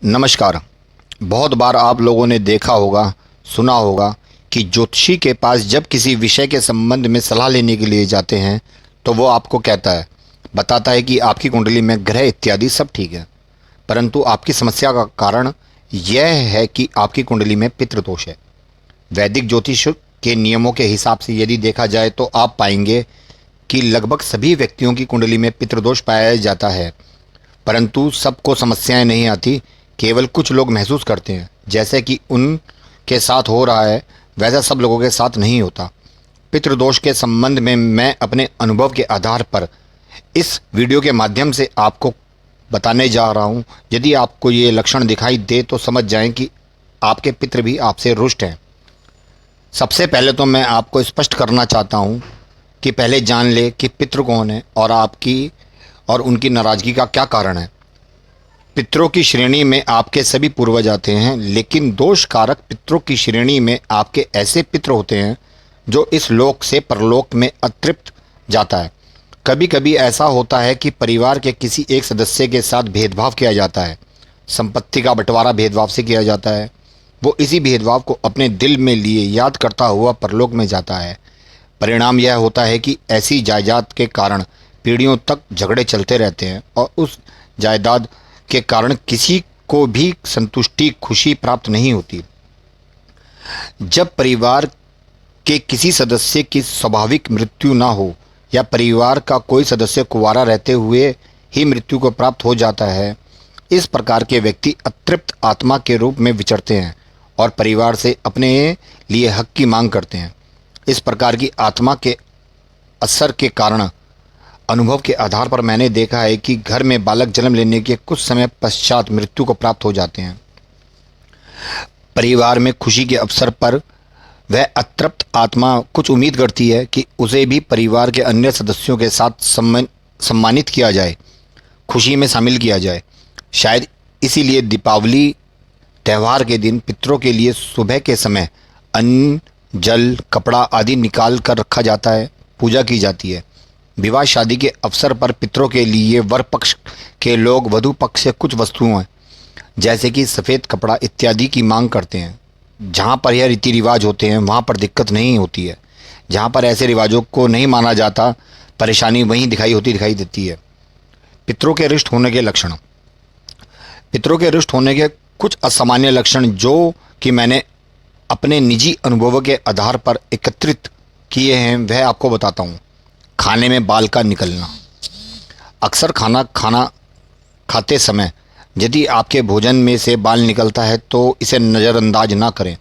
नमस्कार। बहुत बार आप लोगों ने देखा होगा, सुना होगा कि ज्योतिषी के पास जब किसी विषय के संबंध में सलाह लेने के लिए जाते हैं तो वो आपको कहता है, बताता है कि आपकी कुंडली में ग्रह इत्यादि सब ठीक है, परंतु आपकी समस्या का कारण यह है कि आपकी कुंडली में पितृदोष है। वैदिक ज्योतिष के नियमों के हिसाब से यदि देखा जाए तो आप पाएंगे कि लगभग सभी व्यक्तियों की कुंडली में पितृदोष पाया जाता है, परंतु सबको समस्याएं नहीं आती। केवल कुछ लोग महसूस करते हैं जैसे कि उनके साथ हो रहा है, वैसा सब लोगों के साथ नहीं होता। पितृदोष के संबंध में मैं अपने अनुभव के आधार पर इस वीडियो के माध्यम से आपको बताने जा रहा हूं। यदि आपको ये लक्षण दिखाई दे तो समझ जाएं कि आपके पितृ भी आपसे रुष्ट हैं। सबसे पहले तो मैं आपको स्पष्ट करना चाहता हूं कि पहले जान ले कि पितृ कौन है और आपकी और उनकी नाराज़गी का क्या कारण है। पितरों की श्रेणी में आपके सभी पूर्वज आते हैं, लेकिन दोष कारक पितरों की श्रेणी में आपके ऐसे पितृ होते हैं जो इस लोक से परलोक में अतृप्त जाता है। कभी कभी ऐसा होता है कि परिवार के किसी एक सदस्य के साथ भेदभाव किया जाता है, संपत्ति का बंटवारा भेदभाव से किया जाता है। वो इसी भेदभाव को अपने दिल में लिए याद करता हुआ परलोक में जाता है। परिणाम यह होता है कि ऐसी जायदाद के कारण पीढ़ियों तक झगड़े चलते रहते हैं और उस जायदाद के कारण किसी को भी संतुष्टि, खुशी प्राप्त नहीं होती। जब परिवार के किसी सदस्य की स्वाभाविक मृत्यु ना हो या परिवार का कोई सदस्य कुंवारा रहते हुए ही मृत्यु को प्राप्त हो जाता है, इस प्रकार के व्यक्ति अतृप्त आत्मा के रूप में विचरते हैं और परिवार से अपने लिए हक की मांग करते हैं। इस प्रकार की आत्मा के असर के कारण अनुभव के आधार पर मैंने देखा है कि घर में बालक जन्म लेने के कुछ समय पश्चात मृत्यु को प्राप्त हो जाते हैं। परिवार में खुशी के अवसर पर वह अतृप्त आत्मा कुछ उम्मीद करती है कि उसे भी परिवार के अन्य सदस्यों के साथ सम्मानित किया जाए, खुशी में शामिल किया जाए। शायद इसीलिए दीपावली त्यौहार के दिन पितरों के लिए सुबह के समय अन्न, जल, कपड़ा आदि निकाल कर रखा जाता है, पूजा की जाती है। विवाह शादी के अवसर पर पितरों के लिए वर पक्ष के लोग वधु पक्ष से कुछ वस्तुओं जैसे कि सफ़ेद कपड़ा इत्यादि की मांग करते हैं। जहाँ पर यह रीति रिवाज होते हैं वहाँ पर दिक्कत नहीं होती है। जहाँ पर ऐसे रिवाजों को नहीं माना जाता, परेशानी वहीं दिखाई देती है। पितरों के रिष्ट होने के लक्षण। पितरों के रिष्ट होने के कुछ असामान्य लक्षण जो कि मैंने अपने निजी अनुभवों के आधार पर एकत्रित किए हैं वह आपको बताता हूँ। खाने में बाल का निकलना। अक्सर खाना खाते समय यदि आपके भोजन में से बाल निकलता है तो इसे नज़रअंदाज ना करें।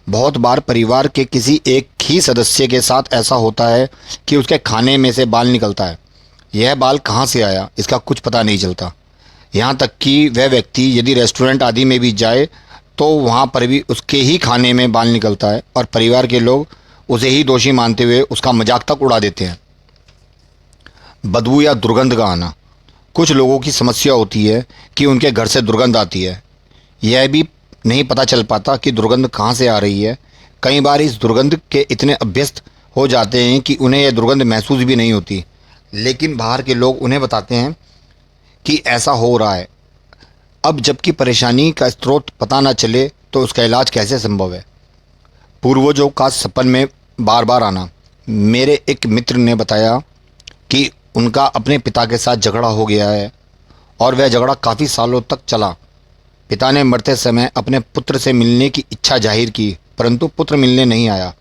बहुत बार परिवार के किसी एक ही सदस्य के साथ ऐसा होता है कि उसके खाने में से बाल निकलता है। यह बाल कहाँ से आया इसका कुछ पता नहीं चलता। यहाँ तक कि वह व्यक्ति यदि रेस्टोरेंट आदि में भी जाए तो वहाँ पर भी उसके ही खाने में बाल निकलता है और परिवार के लोग उसे ही दोषी मानते हुए उसका मजाक तक उड़ा देते हैं। बदबू या दुर्गंध का आना। कुछ लोगों की समस्या होती है कि उनके घर से दुर्गंध आती है। यह भी नहीं पता चल पाता कि दुर्गंध कहाँ से आ रही है। कई बार इस दुर्गंध के इतने अभ्यस्त हो जाते हैं कि उन्हें यह दुर्गंध महसूस भी नहीं होती, लेकिन बाहर के लोग उन्हें बताते हैं कि ऐसा हो रहा है। अब जबकि परेशानी का स्रोत पता न चले तो उसका इलाज कैसे संभव है। पूर्वजों का सपन में बार बार आना। मेरे एक मित्र ने बताया कि उनका अपने पिता के साथ झगड़ा हो गया है और वह झगड़ा काफ़ी सालों तक चला। पिता ने मरते समय अपने पुत्र से मिलने की इच्छा जाहिर की, परंतु पुत्र मिलने नहीं आया।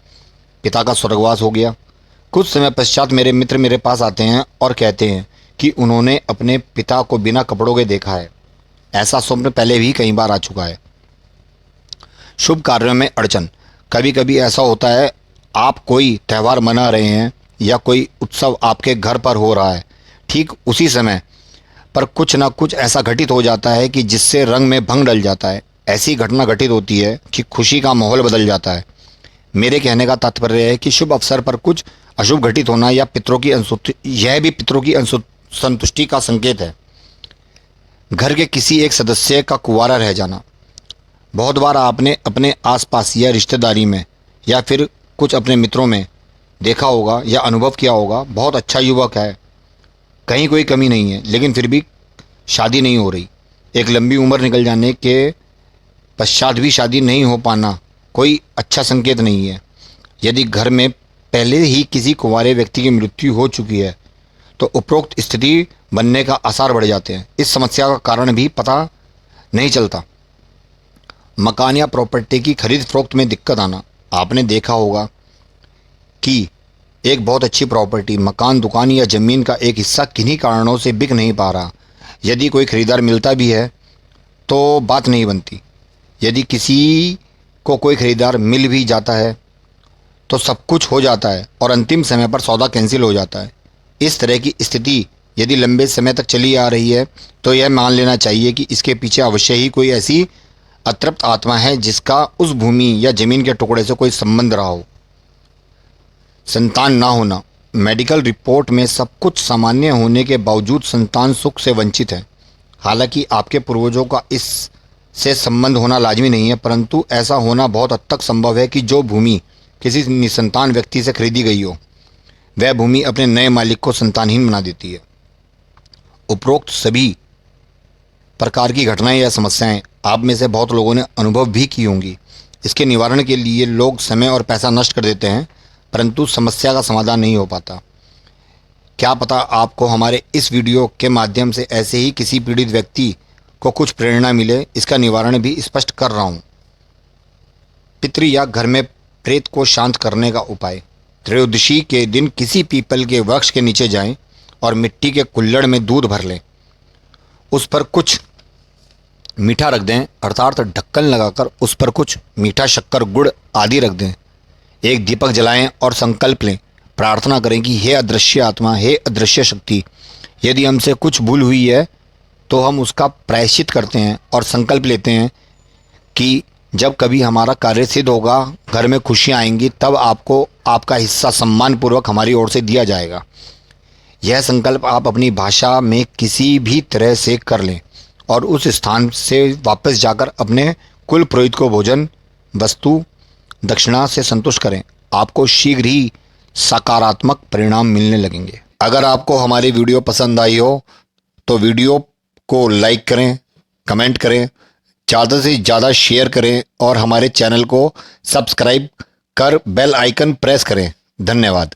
पिता का स्वर्गवास हो गया। कुछ समय पश्चात मेरे मित्र मेरे पास आते हैं और कहते हैं कि उन्होंने अपने पिता को बिना कपड़ों के देखा है। ऐसा स्वप्न पहले भी कई बार आ चुका है। शुभ कार्यों में अड़चन। कभी कभी ऐसा होता है, आप कोई त्यौहार मना रहे हैं या कोई उत्सव आपके घर पर हो रहा है, ठीक उसी समय पर कुछ ना कुछ ऐसा घटित हो जाता है कि जिससे रंग में भंग डल जाता है। ऐसी घटना घटित होती है कि खुशी का माहौल बदल जाता है। मेरे कहने का तात्पर्य है कि शुभ अवसर पर कुछ अशुभ घटित होना या पितरों की यह भी पितरों की संतुष्टि का संकेत है। घर के किसी एक सदस्य का कुंवारा रह जाना। बहुत बार आपने अपने आसपास या रिश्तेदारी में या फिर कुछ अपने मित्रों में देखा होगा या अनुभव किया होगा, बहुत अच्छा युवक है, कहीं कोई कमी नहीं है, लेकिन फिर भी शादी नहीं हो रही। एक लंबी उम्र निकल जाने के पश्चात भी शादी नहीं हो पाना कोई अच्छा संकेत नहीं है। यदि घर में पहले ही किसी कुंवारे व्यक्ति की मृत्यु हो चुकी है तो उपरोक्त स्थिति बनने का आसार बढ़ जाते हैं। इस समस्या का कारण भी पता नहीं चलता। मकान या प्रॉपर्टी की खरीद फरोख्त में दिक्कत आना। आपने देखा होगा कि एक बहुत अच्छी प्रॉपर्टी, मकान, दुकान या ज़मीन का एक हिस्सा किन्हीं कारणों से बिक नहीं पा रहा। यदि कोई खरीदार मिलता भी है तो बात नहीं बनती। यदि किसी को कोई खरीदार मिल भी जाता है तो सब कुछ हो जाता है और अंतिम समय पर सौदा कैंसिल हो जाता है। इस तरह की स्थिति यदि लंबे समय तक चली आ रही है तो यह मान लेना चाहिए कि इसके पीछे अवश्य ही कोई ऐसी अतृप्त आत्मा है जिसका उस भूमि या जमीन के टुकड़े से कोई संबंध रहा हो। संतान ना होना। मेडिकल रिपोर्ट में सब कुछ सामान्य होने के बावजूद संतान सुख से वंचित है। हालांकि आपके पूर्वजों का इस से संबंध होना लाजमी नहीं है, परंतु ऐसा होना बहुत हद तक संभव है कि जो भूमि किसी निसंतान व्यक्ति से खरीदी गई हो वह भूमि अपने नए मालिक को संतानहीन बना देती है। उपरोक्त सभी प्रकार की घटनाएं या समस्याएं आप में से बहुत लोगों ने अनुभव भी की होंगी। इसके निवारण के लिए लोग समय और पैसा नष्ट कर देते हैं, परंतु समस्या का समाधान नहीं हो पाता। क्या पता आपको हमारे इस वीडियो के माध्यम से ऐसे ही किसी पीड़ित व्यक्ति को कुछ प्रेरणा मिले। इसका निवारण भी स्पष्ट कर रहा हूँ। पितृ या घर में प्रेत को शांत करने का उपाय। त्रयोदशी के दिन किसी पीपल के वृक्ष के नीचे जाएं और मिट्टी के कुल्हड़ में दूध भर लें। उस पर कुछ मीठा रख दें, अर्थात ढक्कन लगाकर उस पर कुछ मीठा, शक्कर, गुड़ आदि रख दें। एक दीपक जलाएं और संकल्प लें, प्रार्थना करें कि हे अदृश्य आत्मा, हे अदृश्य शक्ति, यदि हमसे कुछ भूल हुई है तो हम उसका प्रायश्चित करते हैं और संकल्प लेते हैं कि जब कभी हमारा कार्य सिद्ध होगा, घर में खुशियाँ आएंगी, तब आपको आपका हिस्सा सम्मानपूर्वक हमारी ओर से दिया जाएगा। यह संकल्प आप अपनी भाषा में किसी भी तरह से कर लें और उस स्थान से वापस जाकर अपने कुल पुरोहित को भोजन, वस्तु, दक्षिणा से संतुष्ट करें। आपको शीघ्र ही सकारात्मक परिणाम मिलने लगेंगे। अगर आपको हमारी वीडियो पसंद आई हो तो वीडियो को लाइक करें, कमेंट करें, ज़्यादा से ज़्यादा शेयर करें और हमारे चैनल को सब्सक्राइब कर बेल आइकन प्रेस करें। धन्यवाद।